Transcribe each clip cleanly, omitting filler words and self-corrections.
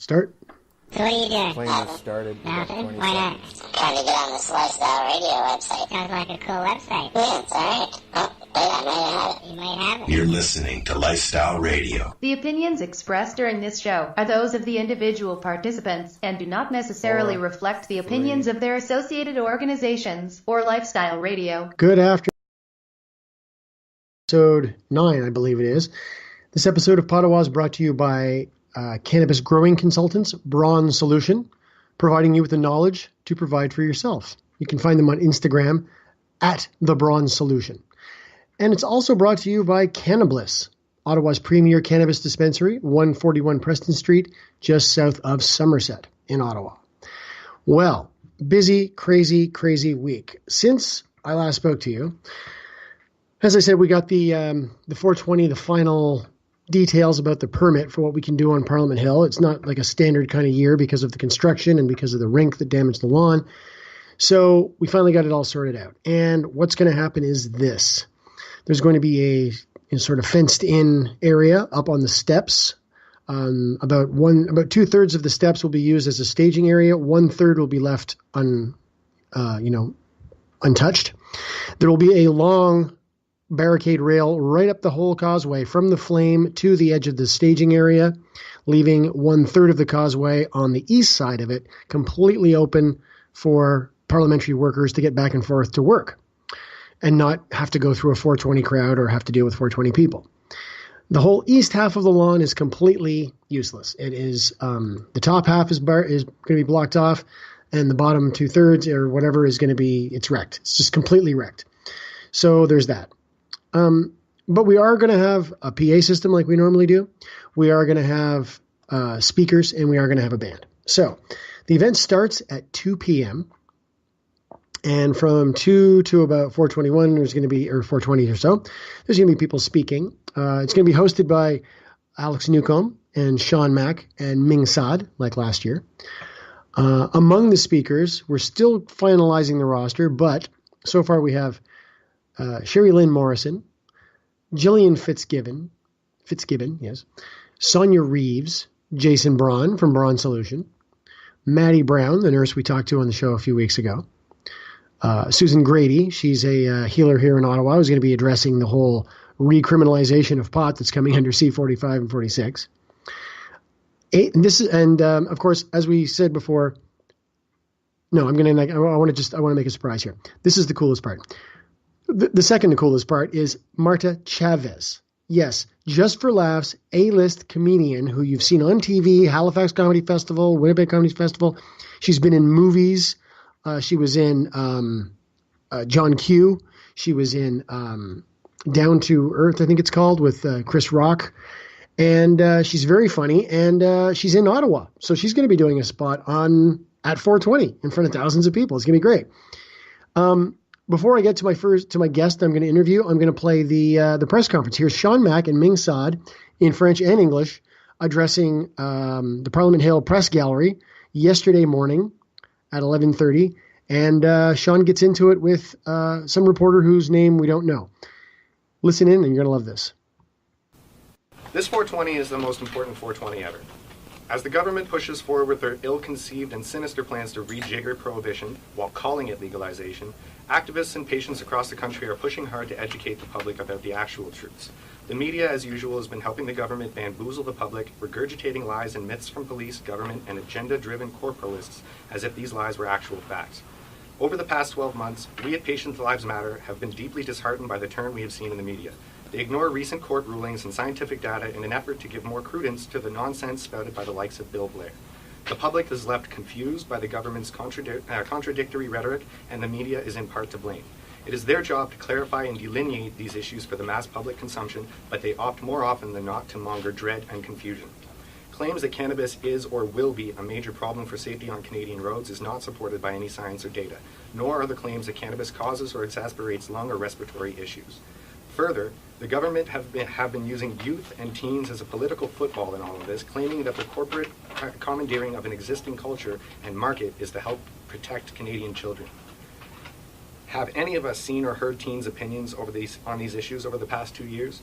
Start. So what are you doing? Plane has started. Nothing? Why not? Trying to get on this lifestyle radio website. Sounds like a cool website. Yeah, it's alright. Oh, wait, I might have it. You might have it. You're listening to Lifestyle Radio. The opinions expressed during this show are those of the individual participants and do not necessarily reflect the opinions of their associated organizations or Lifestyle Radio. Good afternoon. Episode 9, I believe it is. This episode of Pottawa is brought to you by cannabis growing consultants, Braun Solution, providing you with the knowledge to provide for yourself. You can find them on Instagram at the Braun Solution. And it's also brought to you by Cannabliss, Ottawa's premier cannabis dispensary, 141 Preston Street, just south of Somerset in Ottawa. Well, busy, crazy week. Since I last spoke to you, as I said, we got the 420, the final details about the permit for what we can do on Parliament Hill. It's not like a standard kind of year because of the construction and because of the rink that damaged the lawn. So we finally got it all sorted out. And what's going to happen is this. There's going to be a sort of fenced in area up on the steps. About 2/3 of the steps will be used as a staging area. 1/3 will be left untouched. There will be a long barricade rail right up the whole causeway from the flame to the edge of the staging area, leaving 1/3 of the causeway on the east side of it completely open for parliamentary workers to get back and forth to work and not have to go through a 420 crowd or have to deal with 420 people. The whole east half of the lawn is completely useless. It is the top half is going to be blocked off, and the bottom 2/3 or whatever is going to be, it's wrecked. It's just completely wrecked. So there's that. But we are going to have a PA system like we normally do. We are going to have speakers, and we are going to have a band. So the event starts at 2 p.m. And from 2 to about 4:21, there's going to be, or 4:20 or so, there's going to be people speaking. It's going to be hosted by Alex Newcomb and Sean Mack and Ming Saad, like last year. Among the speakers, we're still finalizing the roster, but so far we have Sherry Lynn Morrison, Gillian Fitzgibbon, yes, Sonia Reeves, Jason Braun from Braun Solution, Maddie Brown, the nurse we talked to on the show a few weeks ago, Susan Grady, she's a healer here in Ottawa, who's going to be addressing the whole recriminalization of pot that's coming under C-45 and 46. Of course, as we said before, no, I want to make a surprise here. This is the coolest part. The second to coolest part is Marta Chavez. Yes, just for laughs, A-list comedian who you've seen on TV, Halifax Comedy Festival, Winnipeg Comedy Festival. She's been in movies. She was in John Q. She was in Down to Earth, I think it's called, with Chris Rock. And she's very funny, and she's in Ottawa. So she's going to be doing a spot at 420 in front of thousands of people. It's going to be great. Before I get to my guest I'm going to interview, I'm going to play the press conference. Here's Sean Mack and Ming Saad in French and English addressing the Parliament Hill Press Gallery yesterday morning at 11:30. And Sean gets into it with some reporter whose name we don't know. Listen in and you're going to love this. This 420 is the most important 420 ever. As the government pushes forward their ill-conceived and sinister plans to rejigger prohibition while calling it legalization, activists and patients across the country are pushing hard to educate the public about the actual truths. The media, as usual, has been helping the government bamboozle the public, regurgitating lies and myths from police, government, and agenda-driven corporalists as if these lies were actual facts. Over the past 12 months, we at Patients' Lives Matter have been deeply disheartened by the turn we have seen in the media. They ignore recent court rulings and scientific data in an effort to give more credence to the nonsense spouted by the likes of Bill Blair. The public is left confused by the government's contradictory rhetoric, and the media is in part to blame. It is their job to clarify and delineate these issues for the mass public consumption, but they opt more often than not to monger dread and confusion. Claims that cannabis is or will be a major problem for safety on Canadian roads is not supported by any science or data, nor are the claims that cannabis causes or exacerbates lung or respiratory issues. Further, the government have been using youth and teens as a political football in all of this, claiming that the corporate commandeering of an existing culture and market is to help protect Canadian children. Have any of us seen or heard teens' opinions on these issues over the past 2 years?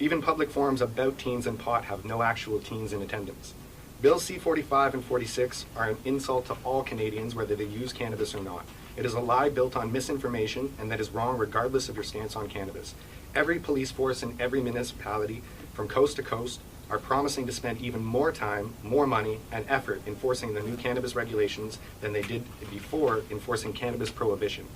Even public forums about teens and pot have no actual teens in attendance. Bills C-45 and 46 are an insult to all Canadians, whether they use cannabis or not. It is a lie built on misinformation, and that is wrong regardless of your stance on cannabis. Every police force in every municipality, from coast to coast, are promising to spend even more time, more money, and effort enforcing the new cannabis regulations than they did before enforcing cannabis prohibition.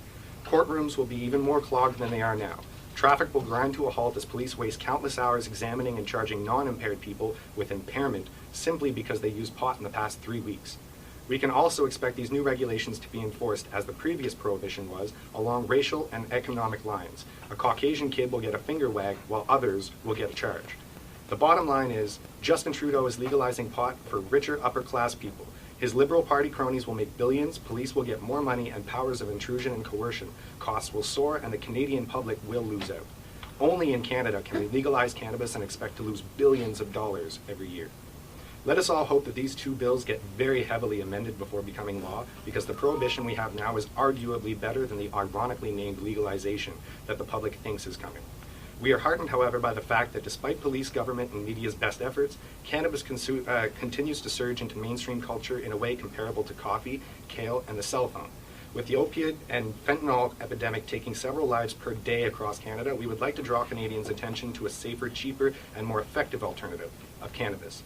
Courtrooms will be even more clogged than they are now. Traffic will grind to a halt as police waste countless hours examining and charging non-impaired people with impairment simply because they used pot in the past 3 weeks. We can also expect these new regulations to be enforced as the previous prohibition was, along racial and economic lines. A Caucasian kid will get a finger wag while others will get a charge. The bottom line is, Justin Trudeau is legalizing pot for richer upper-class people. His Liberal Party cronies will make billions, police will get more money, and powers of intrusion and coercion costs will soar, and the Canadian public will lose out. Only in Canada can we legalize cannabis and expect to lose billions of dollars every year. Let us all hope that these two bills get very heavily amended before becoming law, because the prohibition we have now is arguably better than the ironically named legalization that the public thinks is coming. We are heartened, however, by the fact that despite police, government, and media's best efforts, cannabis continues to surge into mainstream culture in a way comparable to coffee, kale, and the cell phone. With the opiate and fentanyl epidemic taking several lives per day across Canada, we would like to draw Canadians' attention to a safer, cheaper, and more effective alternative of cannabis,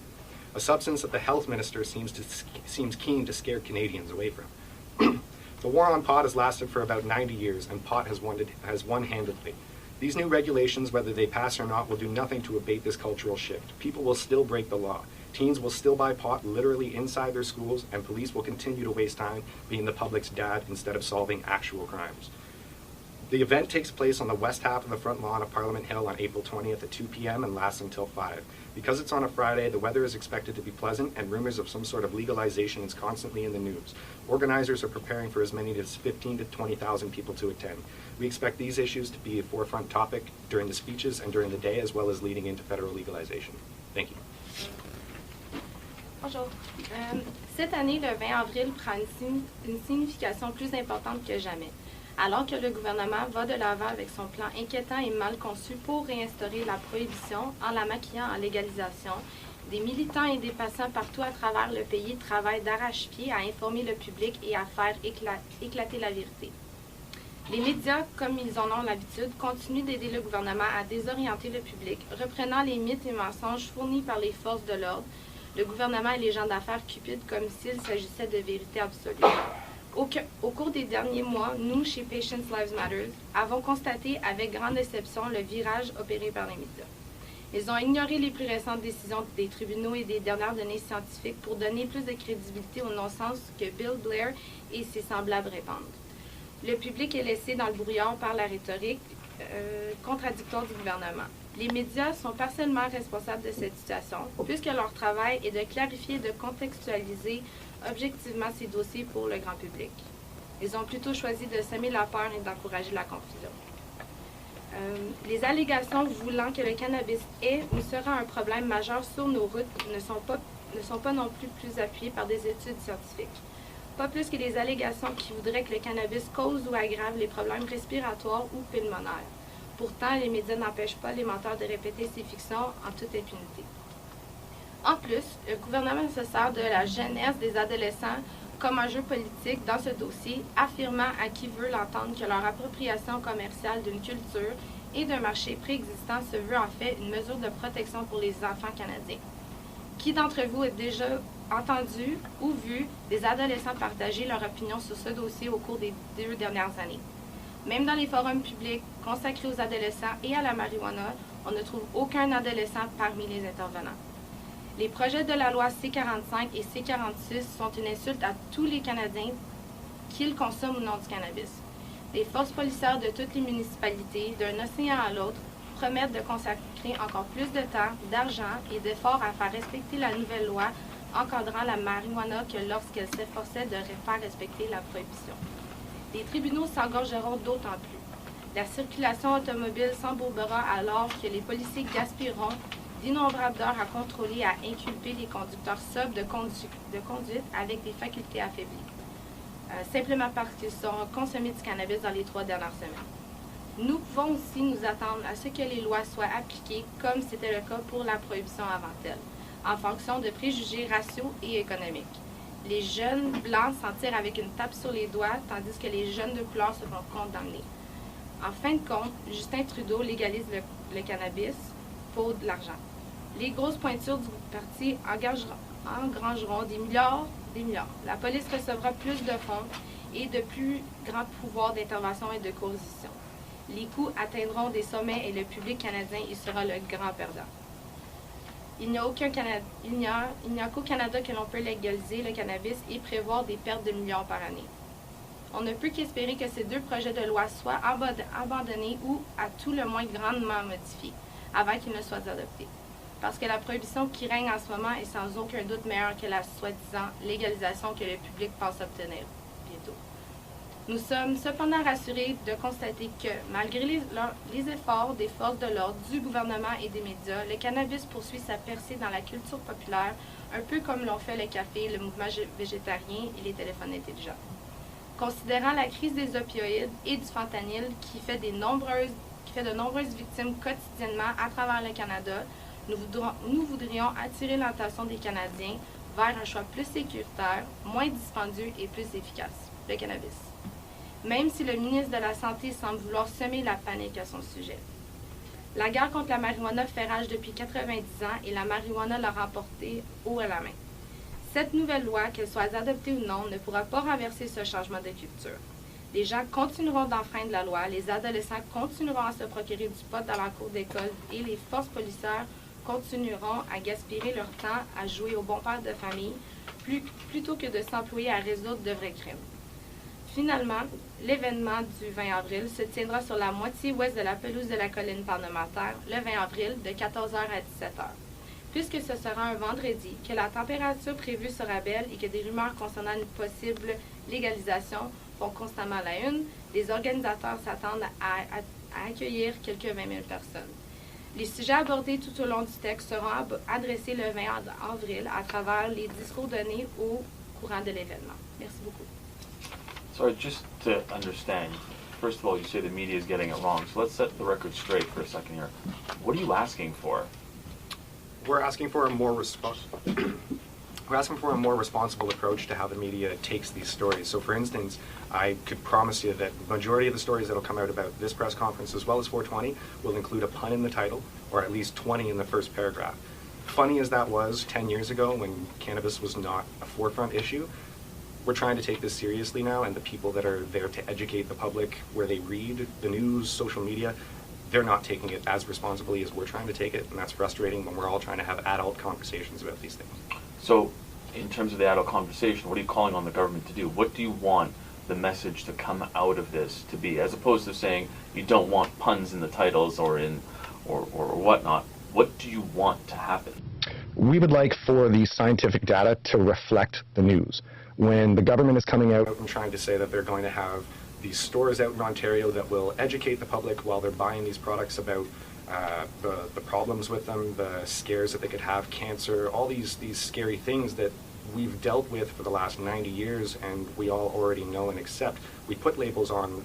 a substance that the health minister seems keen to scare Canadians away from. The war on pot has lasted for about 90 years, and pot has won handedly. These new regulations, whether they pass or not, will do nothing to abate this cultural shift. People will still break the law. Teens will still buy pot literally inside their schools, and police will continue to waste time being the public's dad instead of solving actual crimes. The event takes place on the west half of the front lawn of Parliament Hill on April 20th at 2 p.m. and lasts until 5. Because it's on a Friday, the weather is expected to be pleasant, and rumors of some sort of legalization is constantly in the news. Organizers are preparing for as many as 15 to 20,000 people to attend. We expect these issues to be a forefront topic during the speeches and during the day, as well as leading into federal legalization. Thank you. Bonjour. Cette année, le 20 avril prend une signification plus importante que jamais. Alors que le gouvernement va de l'avant avec son plan inquiétant et mal conçu pour réinstaurer la prohibition en la maquillant en légalisation, des militants et des patients partout à travers le pays travaillent d'arrache-pied à informer le public et à faire éclater la vérité. Les médias, comme ils en ont l'habitude, continuent d'aider le gouvernement à désorienter le public, reprenant les mythes et mensonges fournis par les forces de l'ordre, le gouvernement et les gens d'affaires cupides comme s'il s'agissait de vérité absolue. Au cours des derniers mois, nous, chez Patients Lives Matter, avons constaté avec grande déception le virage opéré par les médias. Ils ont ignoré les plus récentes décisions des tribunaux et des dernières données scientifiques pour donner plus de crédibilité au non-sens que Bill Blair et ses semblables répandent. Le public est laissé dans le brouillard par la rhétorique contradictoire du gouvernement. Les médias sont partiellement responsables de cette situation, puisque leur travail est de clarifier et de contextualiser objectivement ces dossiers pour le grand public. Ils ont plutôt choisi de semer la peur et d'encourager la confusion. Les allégations voulant que le cannabis est ou sera un problème majeur sur nos routes ne sont pas non plus appuyées par des études scientifiques. Pas plus que les allégations qui voudraient que le cannabis cause ou aggrave les problèmes respiratoires ou pulmonaires. Pourtant, les médias n'empêchent pas les menteurs de répéter ces fictions en toute impunité. En plus, le gouvernement se sert de la jeunesse des adolescents comme un jeu politique dans ce dossier, affirmant à qui veut l'entendre que leur appropriation commerciale d'une culture et d'un marché préexistant se veut en fait une mesure de protection pour les enfants canadiens. Qui d'entre vous a déjà entendu ou vu des adolescents partager leur opinion sur ce dossier au cours des 2 dernières années? Même dans les forums publics consacrés aux adolescents et à la marijuana, on ne trouve aucun adolescent parmi les intervenants. Les projets de la loi C-45 et C-46 sont une insulte à tous les Canadiens, qu'ils consomment ou non du cannabis. Les forces policières de toutes les municipalités, d'un océan à l'autre, promettent de consacrer encore plus de temps, d'argent et d'efforts à faire respecter la nouvelle loi encadrant la marijuana que lorsqu'elle s'efforçait de faire respecter la prohibition. Les tribunaux s'engorgeront d'autant plus. La circulation automobile s'embourbera alors que les policiers gaspilleront d'innombrables heures à contrôler et à inculper les conducteurs sobres de conduite avec des facultés affaiblies, simplement parce qu'ils auront consommé du cannabis dans les 3 dernières semaines. Nous pouvons aussi nous attendre à ce que les lois soient appliquées comme c'était le cas pour la prohibition avant elle. en fonction de préjugés raciaux et économiques. Les jeunes blancs s'en tirent avec une tape sur les doigts, tandis que les jeunes de couleur se font condamner. En fin de compte, Justin Trudeau légalise le cannabis pour de l'argent. Les grosses pointures du parti engrangeront des milliards. La police recevra plus de fonds et de plus grands pouvoirs d'intervention et de coercition. Les coûts atteindront des sommets et le public canadien y sera le grand perdant. Il n'y a qu'au Canada que l'on peut légaliser le cannabis et prévoir des pertes de milliards par année. On ne peut qu'espérer que ces deux projets de loi soient abandonnés ou à tout le moins grandement modifiés avant qu'ils ne soient adoptés. Parce que la prohibition qui règne en ce moment est sans aucun doute meilleure que la soi-disant légalisation que le public pense obtenir bientôt. Nous sommes cependant rassurés de constater que, malgré les efforts des forces de l'ordre, du gouvernement et des médias, le cannabis poursuit sa percée dans la culture populaire, un peu comme l'ont fait le café, le mouvement végétarien et les téléphones intelligents. Considérant la crise des opioïdes et du fentanyl qui fait de nombreuses victimes quotidiennement à travers le Canada, nous voudrions attirer l'attention des Canadiens vers un choix plus sécuritaire, moins dispendieux et plus efficace, le cannabis. Même si le ministre de la Santé semble vouloir semer la panique à son sujet. La guerre contre la marijuana fait rage depuis 90 ans et la marijuana l'a remportée haut à la main. Cette nouvelle loi, qu'elle soit adoptée ou non, ne pourra pas renverser ce changement de culture. Les gens continueront d'enfreindre la loi, les adolescents continueront à se procurer du pot dans la cour d'école et les forces policières continueront à gaspiller leur temps à jouer au bon père de famille plutôt que de s'employer à résoudre de vrais crimes. Finalement, l'événement du 20 avril se tiendra sur la moitié ouest de la pelouse de la colline parlementaire le 20 avril de 14h à 17h. Puisque ce sera un vendredi, que la température prévue sera belle et que des rumeurs concernant une possible légalisation font constamment la une, les organisateurs s'attendent à accueillir quelques 20 000 personnes. Les sujets abordés tout au long du texte seront adressés le 20 avril à travers les discours donnés au courant de l'événement. Merci beaucoup. So just to understand, first of all, you say the media is getting it wrong. So let's set the record straight for a second here. What are you asking for? We're asking for a more responsible approach to how the media takes these stories. So, for instance, I could promise you that the majority of the stories that will come out about this press conference, as well as 420, will include a pun in the title, or at least 20 in the first paragraph. Funny as that was 10 years ago when cannabis was not a forefront issue, we're trying to take this seriously now, and the people that are there to educate the public, where they read the news, social media, they're not taking it as responsibly as we're trying to take it, and that's frustrating when we're all trying to have adult conversations about these things. So, in terms of the adult conversation, what are you calling on the government to do? What do you want the message to come out of this to be, as opposed to saying you don't want puns in the titles or whatnot? What do you want to happen? We would like for the scientific data to reflect the news. When the government is coming out and trying to say that they're going to have these stores out in Ontario that will educate the public while they're buying these products about the problems with them, the scares that they could have, cancer, all these scary things that we've dealt with for the last 90 years and we all already know and accept. We put labels on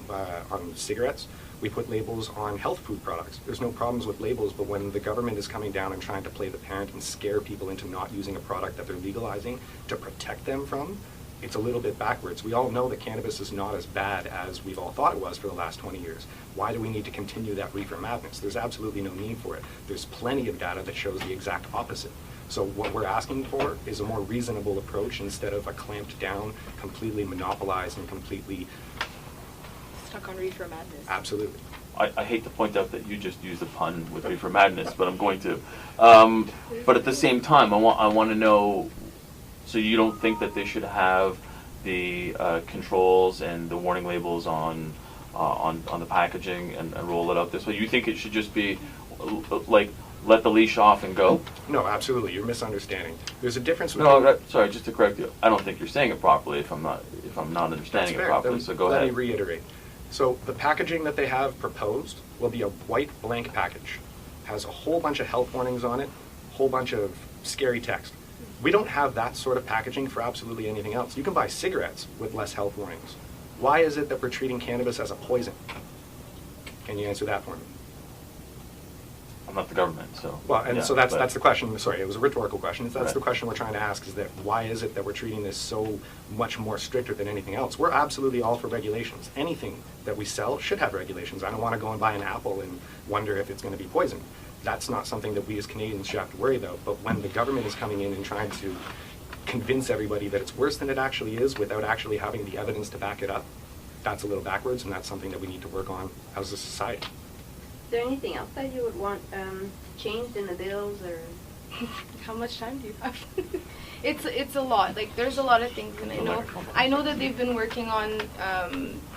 cigarettes. We put labels on health food products. There's no problems with labels, but when the government is coming down and trying to play the parent and scare people into not using a product that they're legalizing to protect them from, it's a little bit backwards. We all know that cannabis is not as bad as we've all thought it was for the last 20 years. Why do we need to continue that reefer madness? There's absolutely no need for it. There's plenty of data that shows the exact opposite. So what we're asking for is a more reasonable approach instead of a clamped down, completely monopolized and completely Stuck on reefer madness. Absolutely. I hate to point out that you just used a pun with reefer madness, but I'm going to. But at the same time, I want to know. So you don't think that they should have the controls and the warning labels on the packaging and roll it out this way? You think it should just be like let the leash off and go? No, absolutely. You're misunderstanding. There's a difference. Sorry, just to correct you. I don't think you're saying it properly. If I'm not understanding it properly, so go ahead. Let me reiterate. So the packaging that they have proposed will be a white blank package. Has a whole bunch of health warnings on it, a whole bunch of scary text. We don't have that sort of packaging for absolutely anything else. You can buy cigarettes with less health warnings. Why is it that we're treating cannabis as a poison? Can you answer that for me? I'm not the government, so. Well, and yeah, so that's the question. Sorry, it was a rhetorical question. That's Right. the question we're trying to ask: is that why is it that we're treating this so much more stricter than anything else? We're absolutely all for regulations. Anything that we sell should have regulations. I don't want to go and buy an apple and wonder if it's going to be poisoned. That's not something that we as Canadians should have to worry about. But when the government is coming in and trying to convince everybody that it's worse than it actually is without actually having the evidence to back it up, that's a little backwards, and that's something that we need to work on as a society. Is there anything else that you would want changed in the bills, or How much time do you have? It's a lot. Like, there's a lot of things, and I know that they've been working on.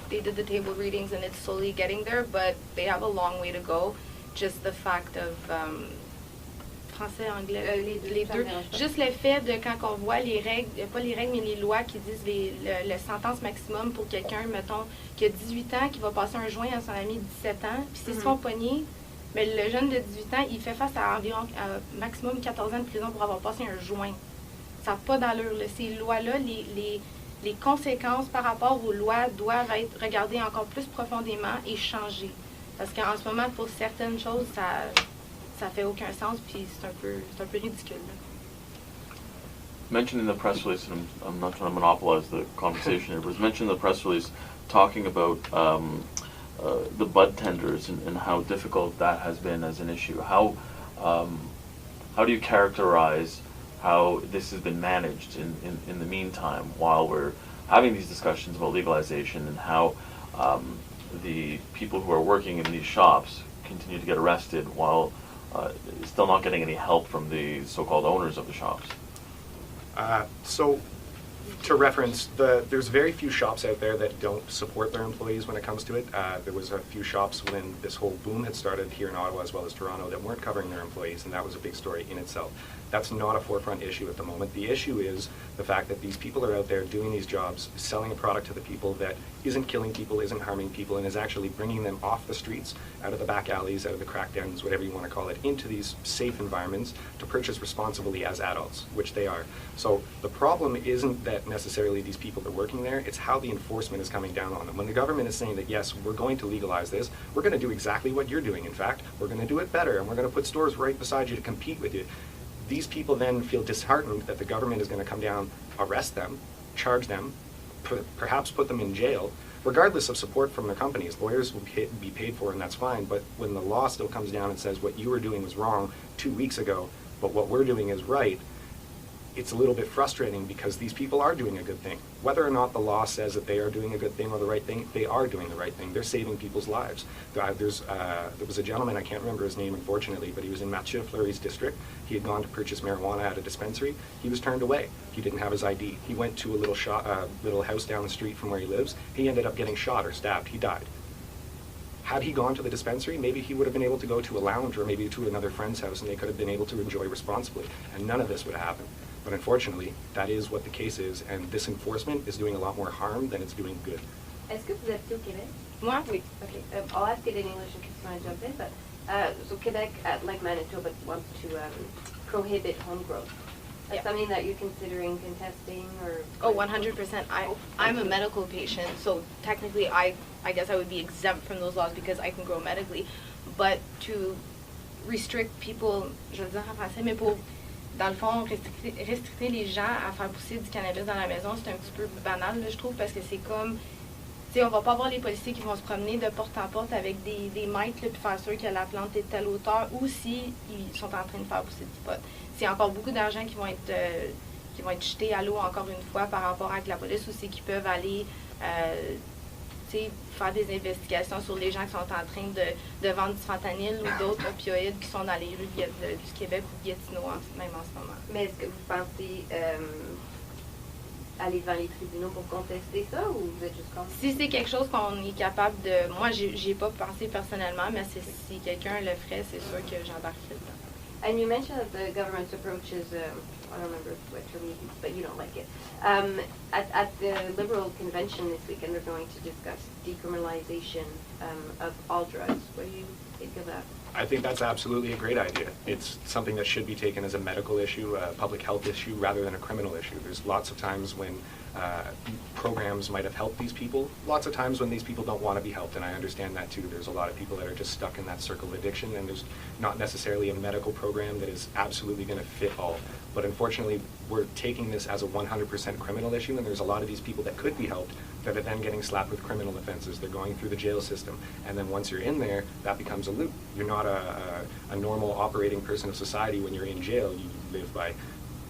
They did the table readings, and it's slowly getting there, but they have a long way to go. Just the fact of français, anglais, les deux. Juste le fait de quand on voit les règles, pas les règles, mais les lois qui disent le sentence maximum pour quelqu'un, mettons, qui a 18 ans, qui va passer un joint à son ami de 17 ans, puis s'ils se font pogner, mais le jeune de 18 ans, il fait face à environ maximum 14 ans de prison pour avoir passé un joint. Ça n'a pas d'allure. Ces lois-là, les conséquences par rapport aux lois doivent être regardées encore plus profondément et changées. Parce qu'en ce moment, pour certaines choses, ça fait aucun sens, puis c'est un peu ridicule. Mentioned in the press release, and I'm not trying to monopolize the conversation here, but it was mentioned in the press release talking about the bud tenders and how difficult that has been as an issue. How do you characterize how this has been managed in the meantime while we're having these discussions about legalization, and how the people who are working in these shops continue to get arrested while still not getting any help from the so-called owners of the shops? So, to reference, there's very few shops out there that don't support their employees when it comes to it. There was a few shops when this whole boom had started here in Ottawa as well as Toronto that weren't covering their employees, and that was a big story in itself. That's not a forefront issue at the moment. The issue is the fact that these people are out there doing these jobs, selling a product to the people that isn't killing people, isn't harming people, and is actually bringing them off the streets, out of the back alleys, out of the crack dens, whatever you want to call it, into these safe environments to purchase responsibly as adults, which they are. So the problem isn't that necessarily these people are working there, it's how the enforcement is coming down on them. When the government is saying that, yes, we're going to legalize this, we're going to do exactly what you're doing. In fact, we're going to do it better, and we're going to put stores right beside you to compete with you. These people then feel disheartened that the government is going to come down, arrest them, charge them, perhaps put them in jail, regardless of support from their companies. Lawyers will be paid for, and that's fine, but when the law still comes down and says what you were doing was wrong 2 weeks ago, but what we're doing is right, it's a little bit frustrating because these people are doing a good thing. Whether or not the law says that they are doing a good thing or the right thing, they are doing the right thing. They're saving people's lives. There was a gentleman, I can't remember his name unfortunately, but he was in Mathieu Fleury's district. He had gone to purchase marijuana at a dispensary. He was turned away. He didn't have his ID. He went to a little house down the street from where he lives. He ended up getting shot or stabbed. He died. Had he gone to the dispensary, maybe he would have been able to go to a lounge or maybe to another friend's house, and they could have been able to enjoy responsibly, and none of this would have happened. But unfortunately, that is what the case is, and this enforcement is doing a lot more harm than it's doing good. Est-ce que vous habitez au Québec? Moi, oui. Okay, I'll ask it in English in case you want to jump in, but so Quebec, like Manitoba, wants to prohibit home growth. That's something that you're considering contesting, or? Oh, 100%. I'm a medical patient, so technically I guess I would be exempt from those laws because I can grow medically. But to restrict people, je vais le dire en français, mais pour, dans le fond, restricter les gens à faire pousser du cannabis dans la maison, c'est un petit peu banal, là, je trouve, parce que c'est comme, tu sais, on va pas avoir les policiers qui vont se promener de porte en porte avec des mètres, là, puis faire sûr que la plante est de telle hauteur, ou si ils sont en train de faire pousser du pot. C'est encore beaucoup d'argent qui vont être jetés à l'eau encore une fois par rapport avec la police, ou c'est qu'ils peuvent aller faire des investigations sur les gens qui sont en train de vendre du fentanyl ou d'autres opioïdes qui sont dans les rues du Québec ou de Gatineau même en ce moment. Mais est-ce que vous pensez aller devant les tribunaux pour contester ça, ou vous êtes juste comme... Si c'est quelque chose qu'on est capable de... Moi, j'ai pas pensé personnellement, mais si quelqu'un le ferait, c'est sûr que j'embarquerais dedans. And you mentioned that the government's approach is, I don't remember what term you used, but you don't like it. At the Liberal convention this weekend, they're going to discuss decriminalization of all drugs. What do you think of that? I think that's absolutely a great idea. It's something that should be taken as a medical issue, a public health issue, rather than a criminal issue. There's lots of times when programs might have helped these people, lots of times when these people don't want to be helped, and I understand that too. There's a lot of people that are just stuck in that circle of addiction, and there's not necessarily a medical program that is absolutely going to fit all. But unfortunately, we're taking this as a 100% criminal issue, and there's a lot of these people that could be helped that are then getting slapped with criminal offenses. They're going through the jail system, and then once you're in there, that becomes a loop. You're not a normal operating person of society when you're in jail. You live by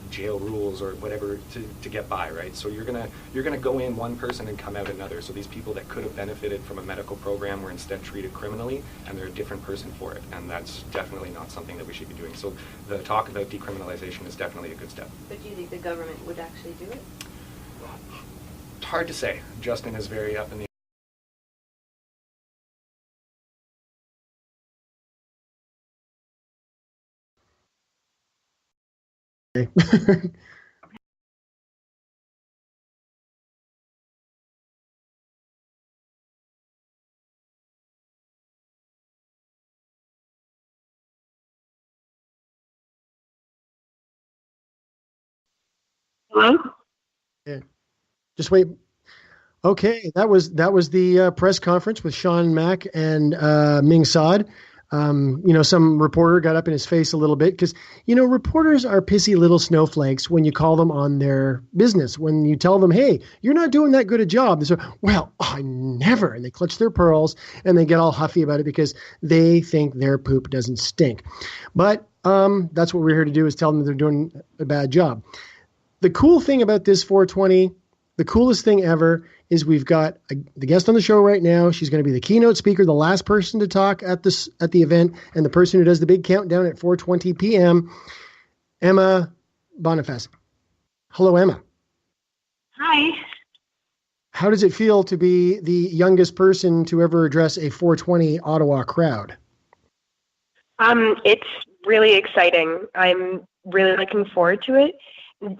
jail rules or whatever to get by, right? So you're gonna go in one person and come out another. So these people that could have benefited from a medical program were instead treated criminally, and they're a different person for it, and that's definitely not something that we should be doing. So the talk about decriminalization is definitely a good step. But do you think the government would actually do it? It's hard to say. Justin is very up in the Hello? Yeah. Just wait. Okay, that was the press conference with Sean Mack and Ming Saad. Some reporter got up in his face a little bit because, reporters are pissy little snowflakes when you call them on their business. When you tell them, hey, you're not doing that good a job, they say, well, I never. And they clutch their pearls and they get all huffy about it because they think their poop doesn't stink. But that's what we're here to do, is tell them they're doing a bad job. The cool thing about this 420, the coolest thing ever, is we've got the guest on the show right now. She's going to be the keynote speaker, the last person to talk at the event, and the person who does the big countdown at 4:20 p.m., Emma Boniface. Hello, Emma. Hi. How does it feel to be the youngest person to ever address a 420 Ottawa crowd? It's really exciting. I'm really looking forward to it.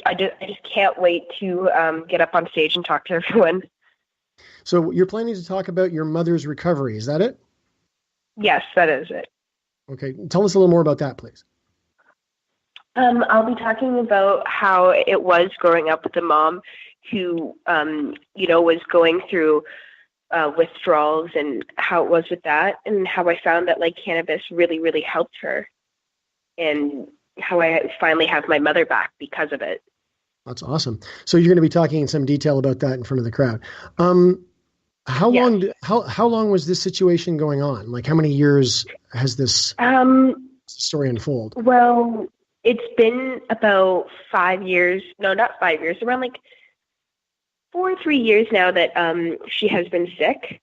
I just can't wait to get up on stage and talk to everyone. So you're planning to talk about your mother's recovery. Is that it? Yes, that is it. Okay. Tell us a little more about that, please. I'll be talking about how it was growing up with a mom who, was going through withdrawals, and how it was with that, and how I found that cannabis really, really helped her, and how I finally have my mother back because of it. That's awesome. So you're going to be talking in some detail about that in front of the crowd. How long was this situation going on? How many years has this story unfold? Well, it's been about 5 years. No, not 5 years. Around 4 or 3 years now that she has been sick,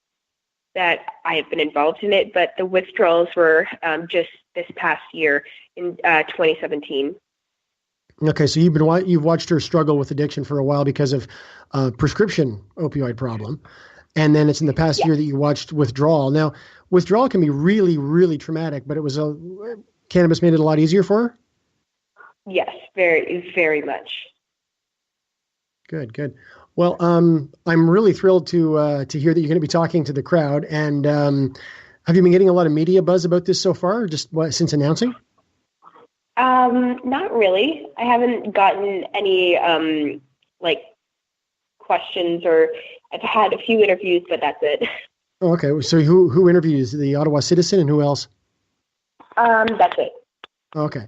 that I have been involved in it. But the withdrawals were just this past year in 2017. Okay, so you've watched her struggle with addiction for a while because of prescription opioid problem, and then it's in the past year that you watched withdrawal. Now, withdrawal can be really, really traumatic, but cannabis made it a lot easier for her? Yes, very, very much. Good. Well, I'm really thrilled to hear that you're going to be talking to the crowd. And have you been getting a lot of media buzz about this so far, just since announcing? Not really. I haven't gotten any questions, or I've had a few interviews, but that's it. Oh, okay. So who interviews? The Ottawa Citizen, and who else? That's it. Okay.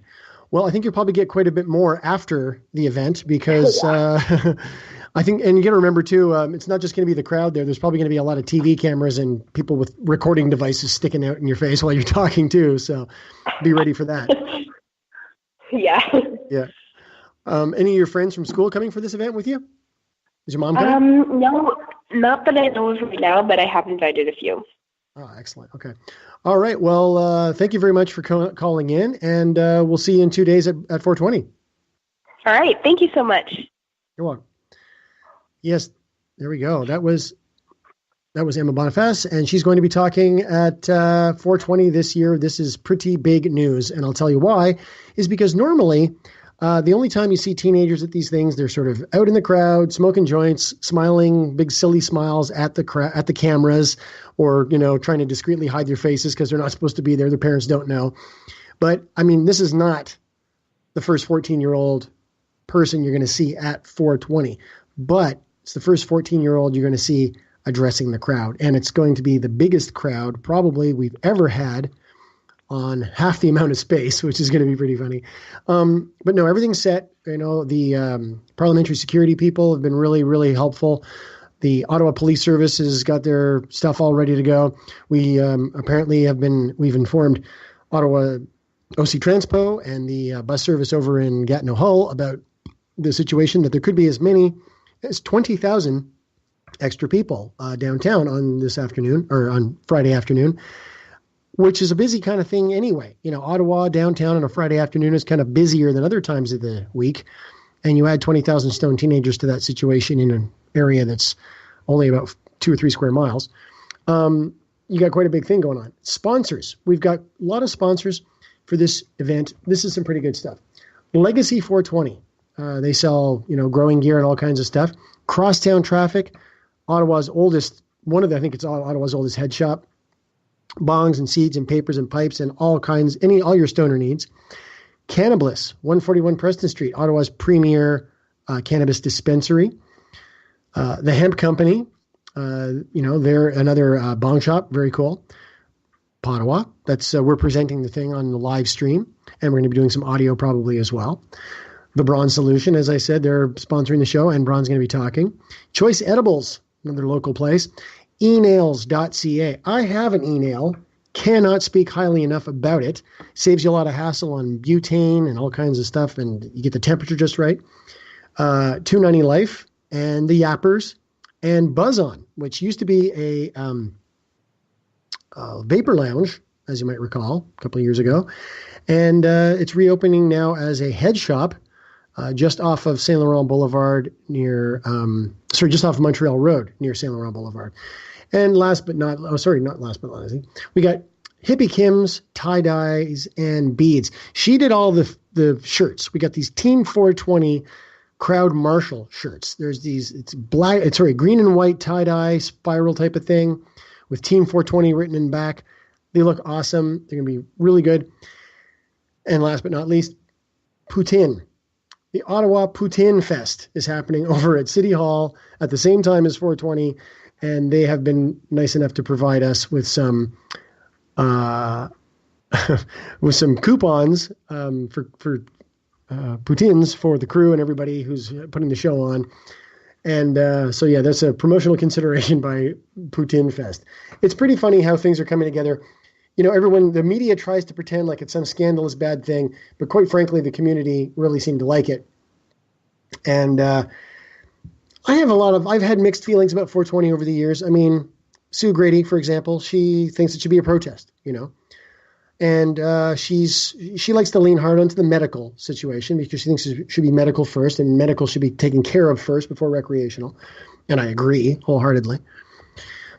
Well, I think you'll probably get quite a bit more after the event because I think, and you got to remember too, it's not just going to be the crowd there. There's probably going to be a lot of TV cameras and people with recording devices sticking out in your face while you're talking too. So be ready for that. Yeah. Yeah. Any of your friends from school coming for this event with you? Is your mom coming? No, not that I know of right now, but I have invited a few. Oh, excellent. Okay. All right. Well, thank you very much for calling in, and we'll see you in 2 days at 4:20. All right. Thank you so much. You're welcome. Yes, there we go. That was Emma Boniface, and she's going to be talking at 4:20 this year. This is pretty big news, and I'll tell you why. Is because normally The only time you see teenagers at these things, they're sort of out in the crowd, smoking joints, smiling, big silly smiles at the cameras, or, you know, trying to discreetly hide their faces because they're not supposed to be there. Their parents don't know. But I mean, this is not the first 14-year-old person you're going to see at 420, but it's the first 14-year-old you're going to see addressing the crowd. And it's going to be the biggest crowd probably we've ever had on half the amount of space, which is going to be pretty funny. But no, everything's set. You know, the parliamentary security people have been really, really helpful. The Ottawa Police Service has got their stuff all ready to go. We apparently we've informed Ottawa OC Transpo and the bus service over in Gatineau Hull about the situation, that there could be as many as 20,000 extra people downtown on this afternoon, or on Friday afternoon, which is a busy kind of thing anyway. You know, Ottawa downtown on a Friday afternoon is kind of busier than other times of the week. And you add 20,000 stone teenagers to that situation in an area that's only about 2 or 3 square miles. You got quite a big thing going on. Sponsors. We've got a lot of sponsors for this event. This is some pretty good stuff. Legacy 420. They sell, you know, growing gear and all kinds of stuff. Crosstown Traffic, Ottawa's oldest, it's Ottawa's oldest head shop. Bongs and seeds and papers and pipes and all your stoner needs. Cannabliss, 141 Preston Street, Ottawa's premier cannabis dispensary. The Hemp Company, they're another bong shop, very cool. Pottawa, we're presenting the thing on the live stream, and we're going to be doing some audio probably as well. The Bronze Solution, as I said, they're sponsoring the show, and Bron's going to be talking. Choice Edibles, another local place. enails.ca. I have an e-nail. Cannot speak highly enough about it. Saves you a lot of hassle on butane and all kinds of stuff, and you get the temperature just right. 290 Life and the Yappers and Buzz On, which used to be a vapor lounge, as you might recall, a couple of years ago. And it's reopening now as a head shop just off of Saint Laurent Boulevard just off of Montreal Road near Saint Laurent Boulevard. And not last but not least, we got Hippie Kim's tie-dyes and beads. She did all the shirts. We got these Team 420 Crowd Marshal shirts. There's green and white tie-dye spiral type of thing with Team 420 written in back. They look awesome. They're going to be really good. And last but not least, Poutine. The Ottawa Poutine Fest is happening over at City Hall at the same time as 420, and they have been nice enough to provide us with some coupons for poutines for the crew and everybody who's putting the show on. And that's a promotional consideration by Poutine Fest. It's pretty funny how things are coming together. You know, the media tries to pretend like it's some scandalous bad thing, but quite frankly, the community really seemed to like it. And I've had mixed feelings about 420 over the years. I mean, Sue Grady, for example, she thinks it should be a protest, you know, and she likes to lean hard onto the medical situation because she thinks it should be medical first, and medical should be taken care of first before recreational. And I agree wholeheartedly.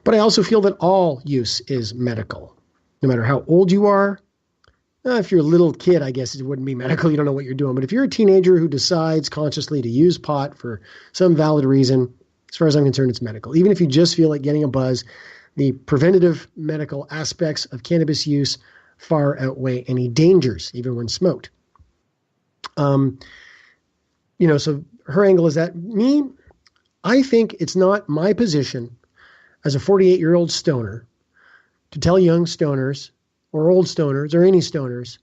But I also feel that all use is medical. No matter how old you are, if you're a little kid, I guess it wouldn't be medical. You don't know what you're doing. But if you're a teenager who decides consciously to use pot for some valid reason, as far as I'm concerned, it's medical. Even if you just feel like getting a buzz, the preventative medical aspects of cannabis use far outweigh any dangers, even when smoked. So her angle is that I think it's not my position as a 48-year-old stoner to tell young stoners or old stoners or any stoners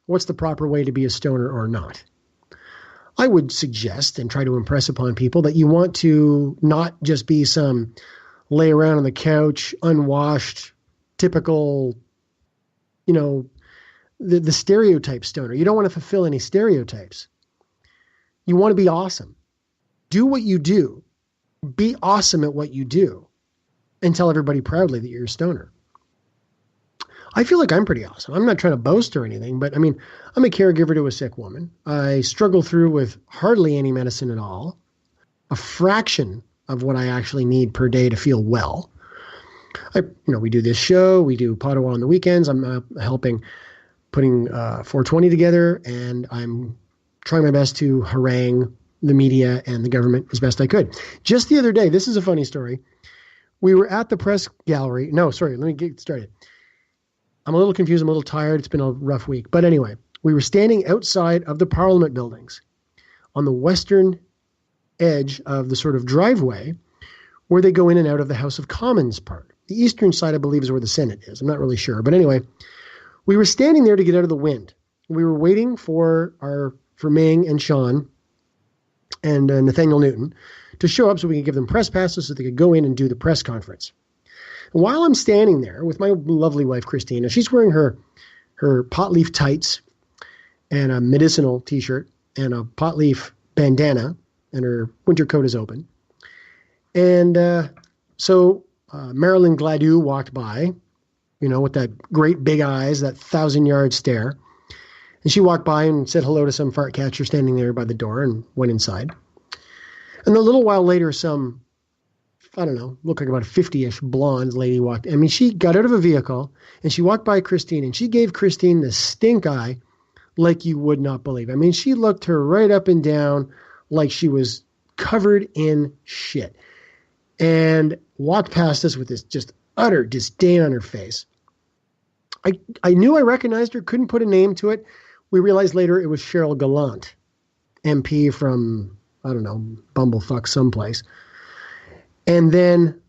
what's the proper way to be a stoner or not. I would suggest and try to impress upon people that you want to not just be some lay around on the couch, unwashed, typical, the stereotype stoner. You don't want to fulfill any stereotypes. You want to be awesome. Do what you do. Be awesome at what you do and tell everybody proudly that you're a stoner. I feel like I'm pretty awesome. I'm not trying to boast or anything, but I mean, I'm a caregiver to a sick woman. I struggle through with hardly any medicine at all, a fraction of what I actually need per day to feel well. We do this show, we do Pottawa on the weekends. I'm helping putting 420 together, and I'm trying my best to harangue the media and the government as best I could. Just the other day, this is a funny story. We were at the press gallery. No, sorry, let me get started. I'm a little confused. I'm a little tired. It's been a rough week. But anyway, we were standing outside of the Parliament buildings on the western edge of the sort of driveway where they go in and out of the House of Commons part. The eastern side, I believe, is where the Senate is. I'm not really sure. But anyway, we were standing there to get out of the wind. We were waiting for Ming and Sean and Nathaniel Newton to show up so we could give them press passes so they could go in and do the press conference. And while I'm standing there with my lovely wife, Christina, she's wearing her pot leaf tights and a medicinal t-shirt and a pot leaf bandana, and her winter coat is open. And so Marilyn Gladue walked by, with that great big eyes, that 1,000-yard stare. And she walked by and said hello to some fart catcher standing there by the door and went inside. And a little while later, some, I don't know, looked like about a 50-ish blonde lady walked. I mean, she got out of a vehicle and she walked by Christine and she gave Christine the stink eye like you would not believe. I mean, she looked her right up and down like she was covered in shit and walked past us with this just utter disdain on her face. I knew I recognized her, couldn't put a name to it. We realized later it was Cheryl Gallant, MP from, I don't know, bumblefuck someplace. And then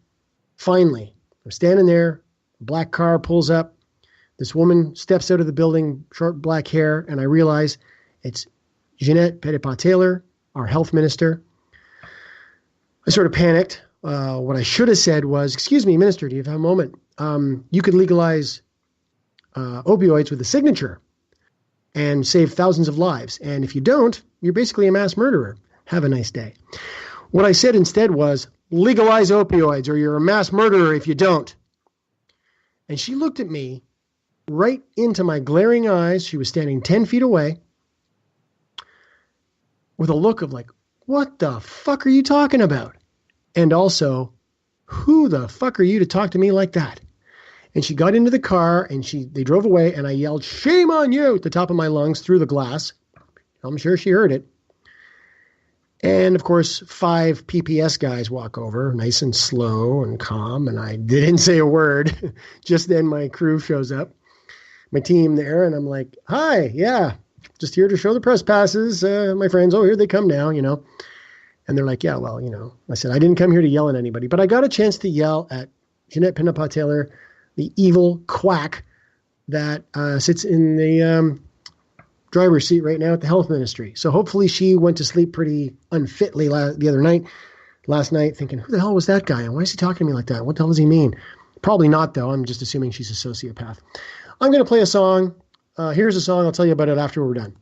finally, we're standing there, a black car pulls up, this woman steps out of the building, short black hair, and I realize it's Jeanette Petitpas-Taylor, our health minister. I sort of panicked. What I should have said was, "Excuse me, minister, do you have a moment? You could legalize opioids with a signature and save thousands of lives. And if you don't, you're basically a mass murderer. Have a nice day." What I said instead was, "Legalize opioids or you're a mass murderer if you don't." And she looked at me right into my glaring eyes. She was standing 10 feet away with a look of like, what the fuck are you talking about? And also, who the fuck are you to talk to me like that? And she got into the car and they drove away and I yelled, "Shame on you," at the top of my lungs through the glass. I'm sure she heard it. And of course, 5 PPS guys walk over, nice and slow and calm. And I didn't say a word. Just then my crew shows up, my team there. And I'm like, "Hi, yeah, just here to show the press passes. My friends, oh, here they come now, And they're like, "Yeah, well, I said, "I didn't come here to yell at anybody, but I got a chance to yell at Jeanette Petitpas-Taylor, the evil quack that sits in the driver's seat right now at the health ministry." So hopefully she went to sleep pretty unfitly last night, thinking, who the hell was that guy? And why is he talking to me like that? What the hell does he mean? Probably not, though. I'm just assuming she's a sociopath. I'm going to play a song. Here's a song. I'll tell you about it after we're done.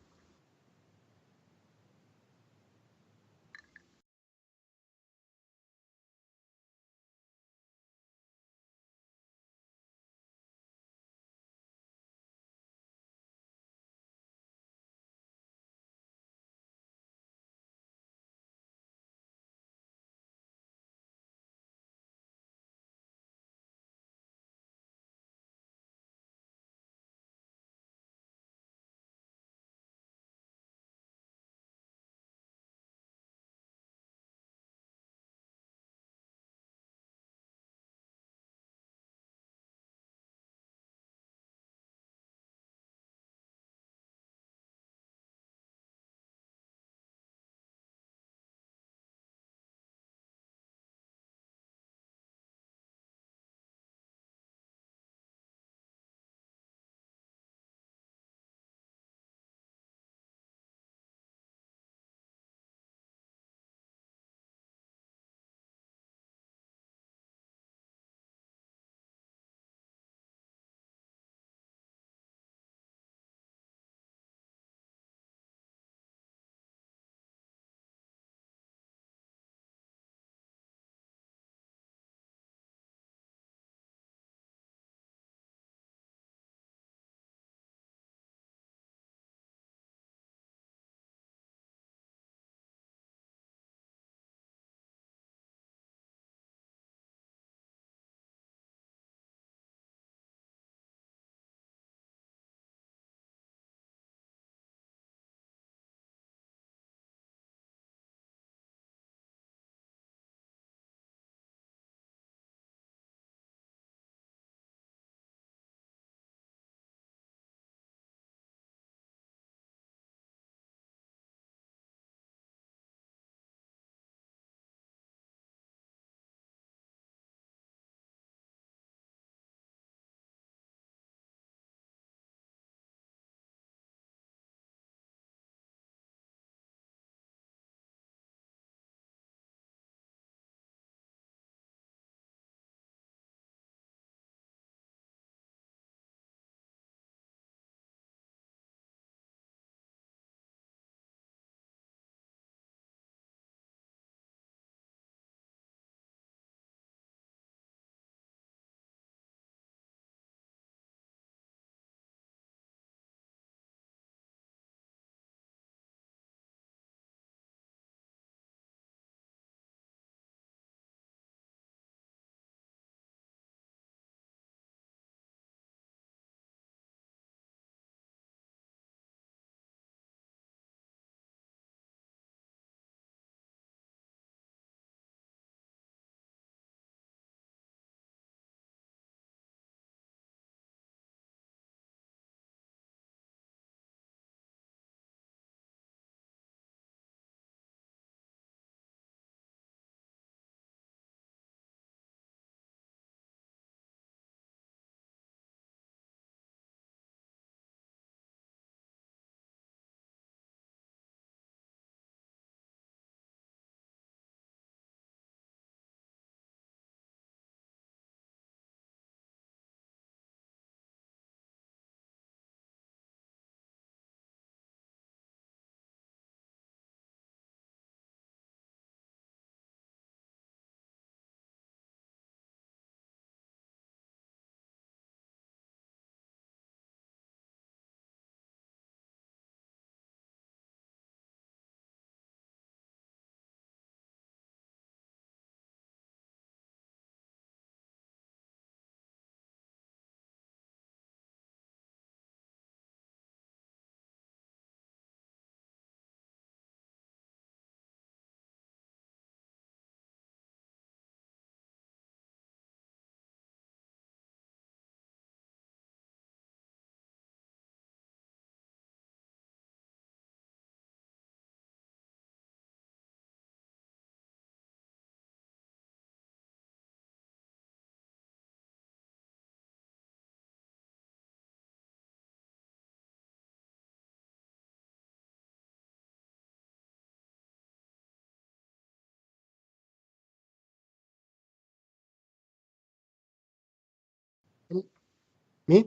Me?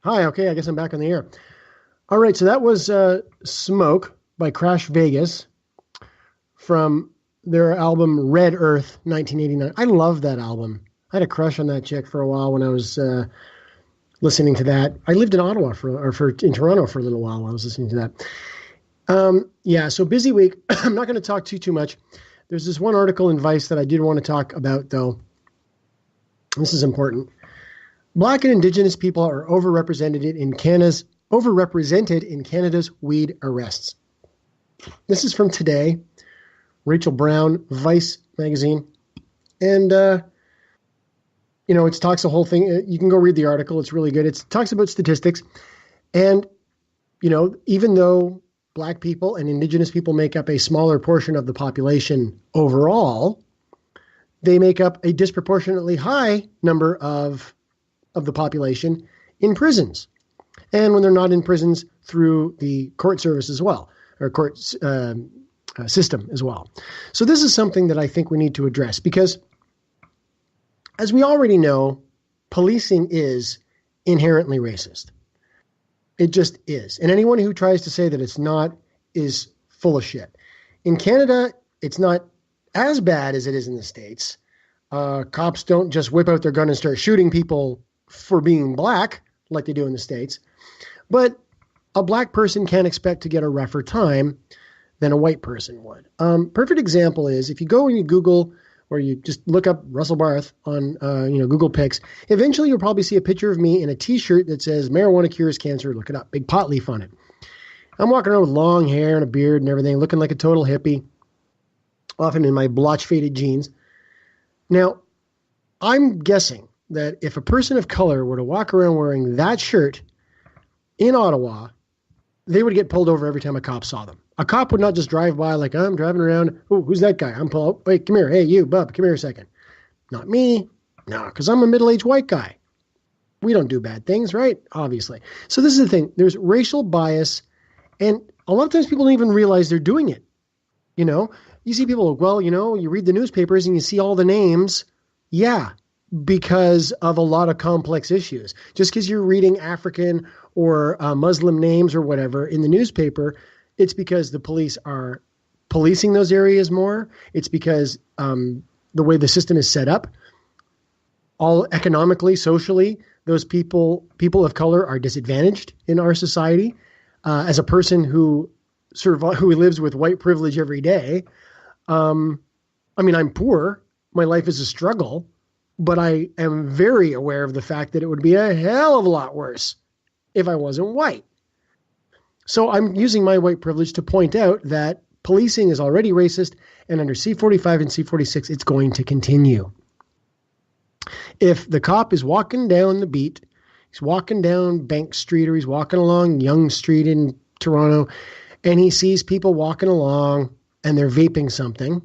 Hi, okay, I guess I'm back on the air. All right, so that was Smoke by Crash Vegas from their album Red Earth 1989. I love that album. I had a crush on that chick for a while when I was listening to that. I lived in Ottawa in Toronto for a little while I was listening to that. Yeah, so busy week. I'm not going to talk too much. There's this one article in Vice that I did want to talk about, though. This is important. Black and Indigenous people are overrepresented in Canada's weed arrests. This is from today. Rachel Brown, Vice magazine. And, it talks the whole thing. You can go read the article. It's really good. It talks about statistics. And, even though Black people and Indigenous people make up a smaller portion of the population overall, they make up a disproportionately high number of the population in prisons. And when they're not in prisons, through the court service as well, or court system as well. So this is something that I think we need to address because, as we already know, policing is inherently racist. It just is. And anyone who tries to say that it's not is full of shit. In Canada, it's not as bad as it is in the States. Cops don't just whip out their gun and start shooting people for being Black like they do in the States. But a Black person can't expect to get a rougher time than a white person would. Perfect example is if you go and you Google or you just look up Russell Barth on Google Pics, eventually you'll probably see a picture of me in a T-shirt that says marijuana cures cancer. Look it up. Big pot leaf on it. I'm walking around with long hair and a beard and everything, looking like a total hippie, often in my blotch-faded jeans. Now, I'm guessing that if a person of color were to walk around wearing that shirt in Ottawa, they would get pulled over every time a cop saw them. A cop would not just drive by like, I'm driving around. Oh, who's that guy? Wait, come here. Hey, you, bub, come here a second. Not me. No, because I'm a middle-aged white guy. We don't do bad things, right? Obviously. So this is the thing. There's racial bias, and a lot of times people don't even realize they're doing it. You see people, you read the newspapers and you see all the names. Yeah, because of a lot of complex issues. Just because you're reading African or Muslim names or whatever in the newspaper, it's because the police are policing those areas more. It's because the way the system is set up, all economically, socially, those people of color are disadvantaged in our society. As a person who lives with white privilege every day, I'm poor. My life is a struggle, but I am very aware of the fact that it would be a hell of a lot worse if I wasn't white. So I'm using my white privilege to point out that policing is already racist, and under C-45 and C-46, it's going to continue. If the cop is walking down the beat, he's walking down Bank Street or he's walking along Yonge Street in Toronto, and he sees people walking along and they're vaping something,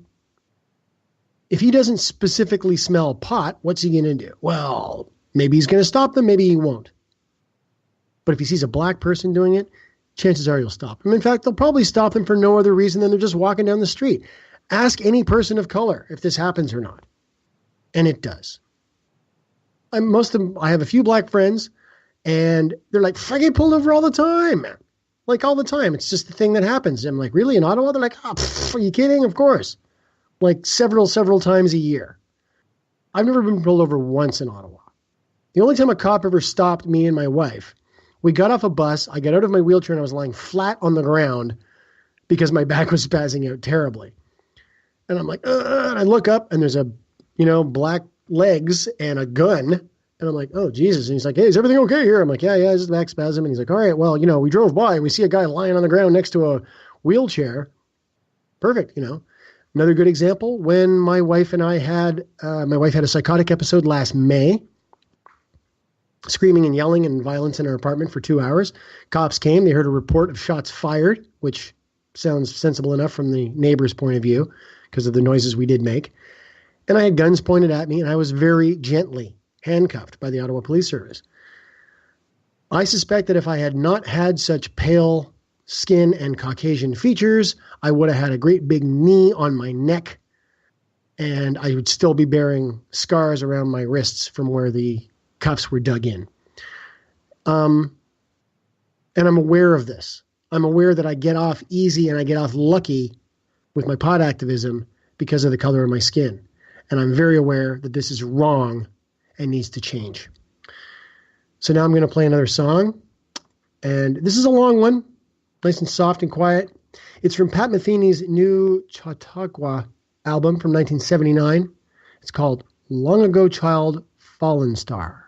if he doesn't specifically smell pot, what's he going to do? Well, maybe he's going to stop them, maybe he won't. But if he sees a Black person doing it, chances are you'll stop them. In fact, they'll probably stop them for no other reason than they're just walking down the street. Ask any person of color if this happens or not. And it does. I have a few Black friends, and they're like, I get pulled over all the time. Like, all the time. It's just the thing that happens. I'm like, really? In Ottawa? They're like, are you kidding? Of course. Like, several times a year. I've never been pulled over once in Ottawa. The only time a cop ever stopped me and my wife, we got off a bus, I got out of my wheelchair, and I was lying flat on the ground because my back was spazzing out terribly. And I'm like, and I look up, and there's black legs and a gun. And I'm like, oh, Jesus. And he's like, hey, is everything okay here? I'm like, yeah, it's just back spasm. And he's like, all right, well, we drove by, and we see a guy lying on the ground next to a wheelchair. Perfect, Another good example, when my wife and I had a psychotic episode last May, screaming and yelling and violence in our apartment for 2 hours. Cops came. They heard a report of shots fired, which sounds sensible enough from the neighbor's point of view because of the noises we did make. And I had guns pointed at me, and I was very gently handcuffed by the Ottawa Police Service. I suspect that if I had not had such pale skin and Caucasian features, I would have had a great big knee on my neck and I would still be bearing scars around my wrists from where the cuffs were dug in. And I'm aware of this. I'm aware that I get off easy and I get off lucky with my pot activism because of the color of my skin. And I'm very aware that this is wrong and needs to change. So now I'm going to play another song. And this is a long one, nice and soft and quiet. It's from Pat Metheny's new Pottawa album from 1979. It's called Long Ago Child, Fallen Star.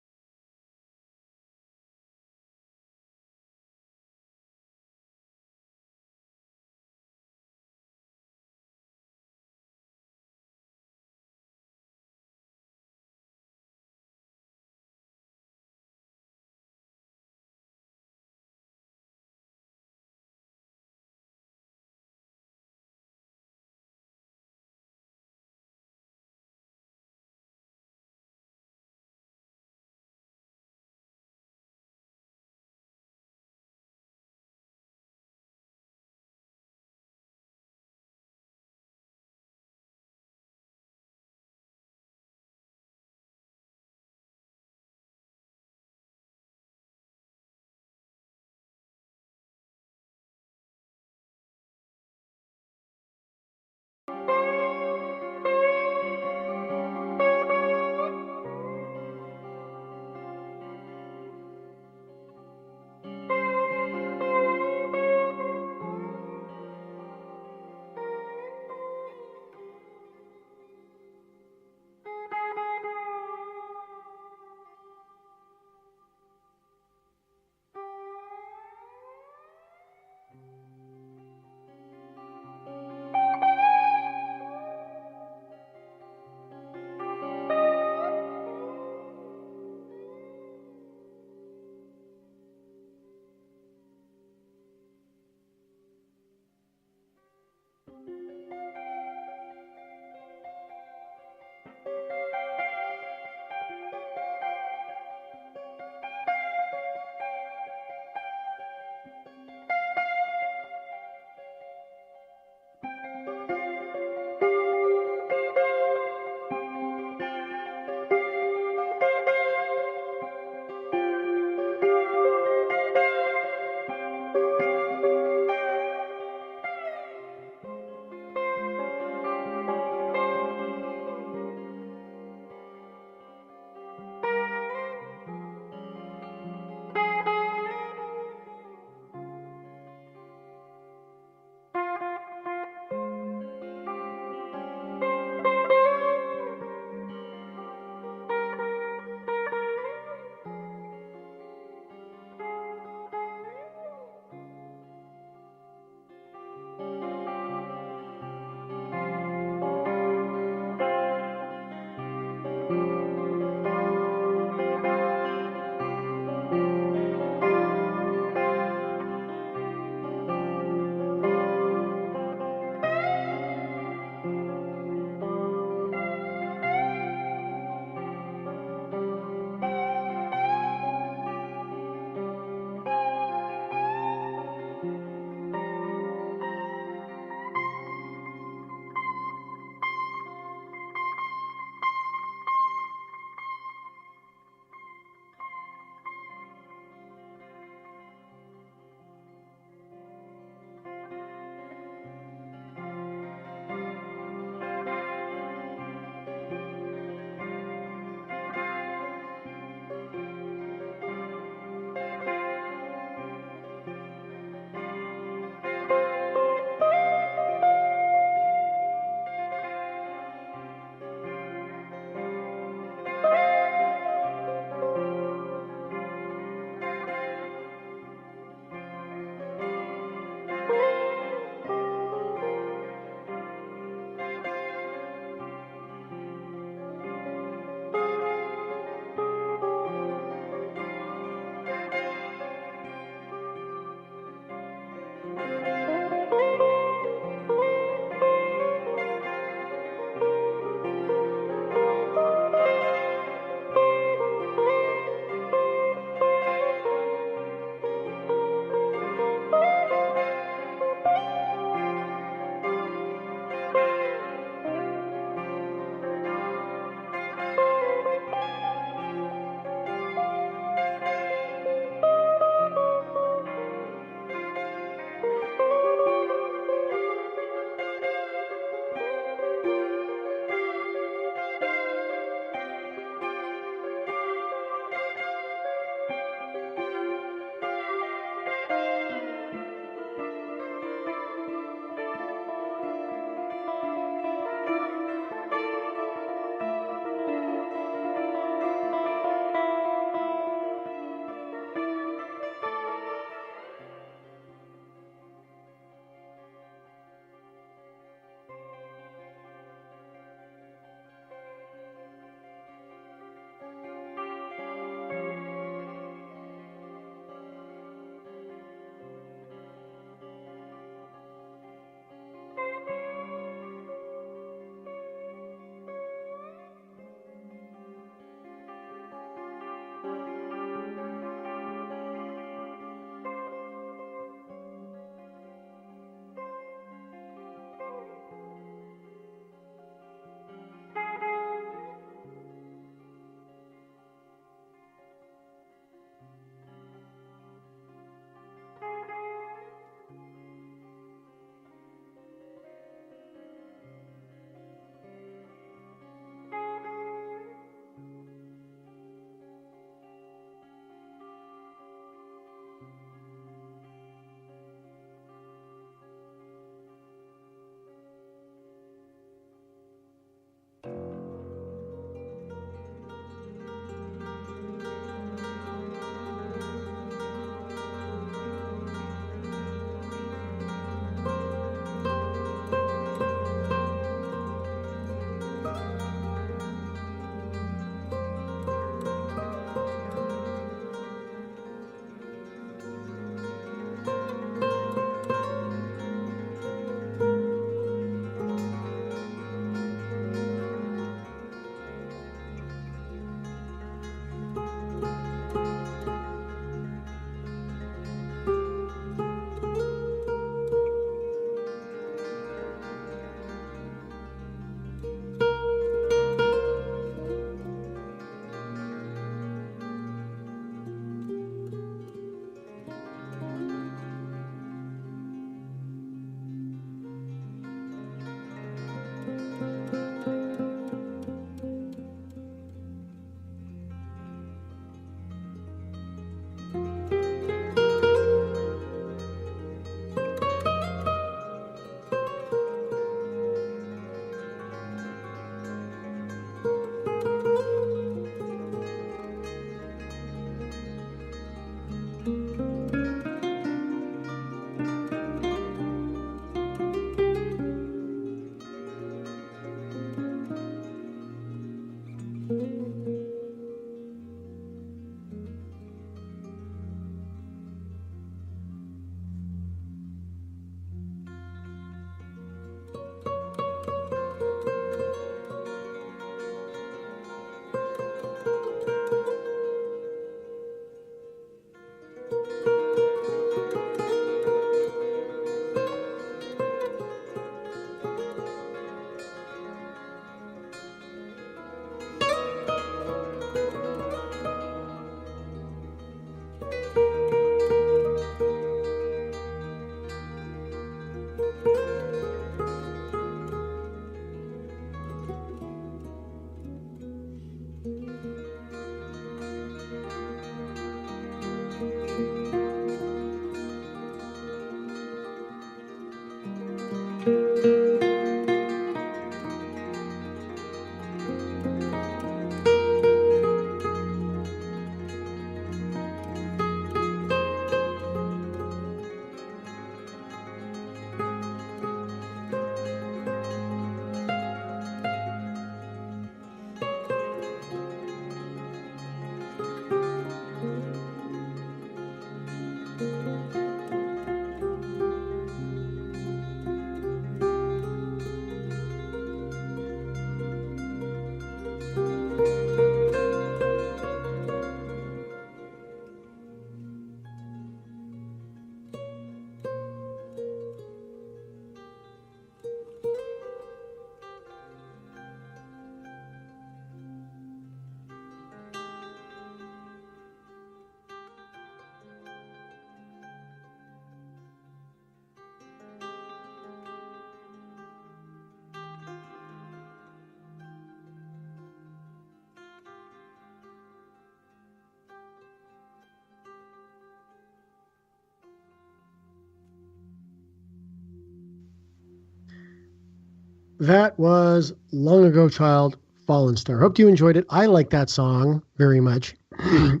That was Long Ago Child, Fallen Star. Hope you enjoyed it. I like that song very much. There's going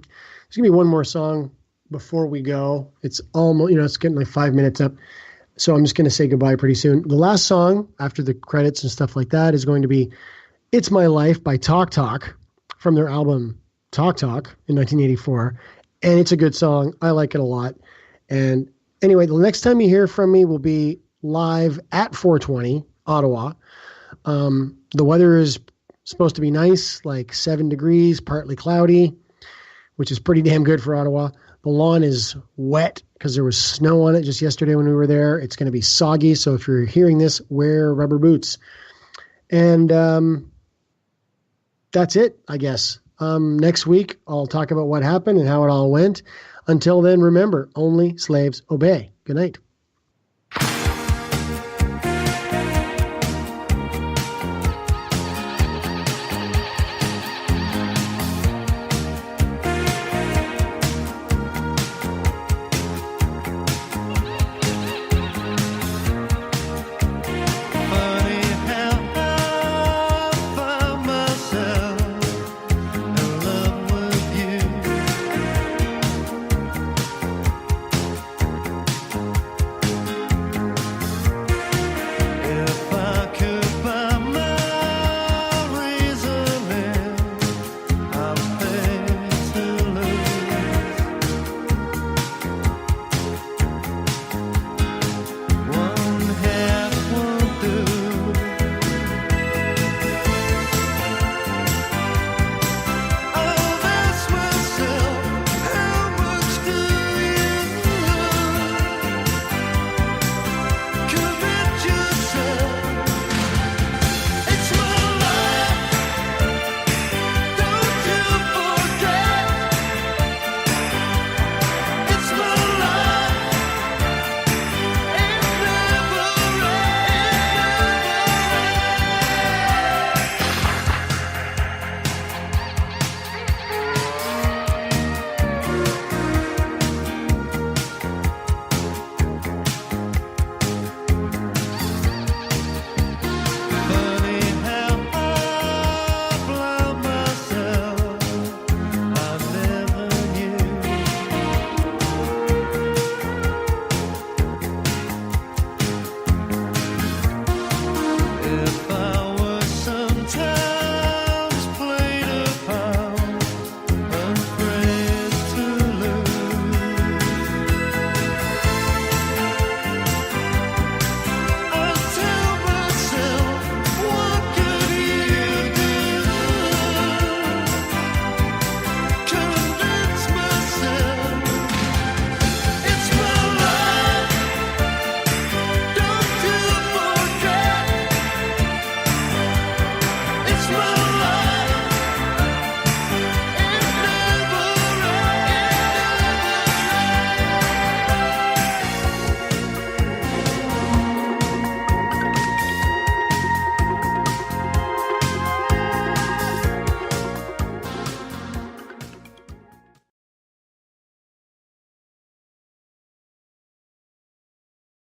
to be one more song before we go. It's almost, it's getting like 5 minutes up. So I'm just going to say goodbye pretty soon. The last song after the credits and stuff like that is going to be It's My Life by Talk Talk from their album Talk Talk in 1984. And it's a good song. I like it a lot. And anyway, the next time you hear from me will be live at 420, Ottawa. The weather is supposed to be nice, like 7 degrees, partly cloudy, which is pretty damn good for Ottawa. The lawn is wet because there was snow on it just yesterday when we were there. It's going to be soggy, so if you're hearing this, wear rubber boots. And that's it, I guess. Next week, I'll talk about what happened and how it all went. Until then, remember, only slaves obey. Good night.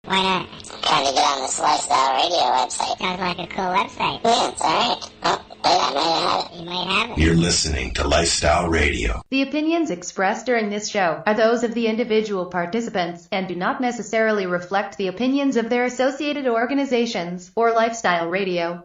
Why not? Trying to get on this Lifestyle Radio website. Sounds like a cool website. Yeah, it's alright. Oh, wait, I might have it. You might have it. You're listening to Lifestyle Radio. The opinions expressed during this show are those of the individual participants and do not necessarily reflect the opinions of their associated organizations or Lifestyle Radio.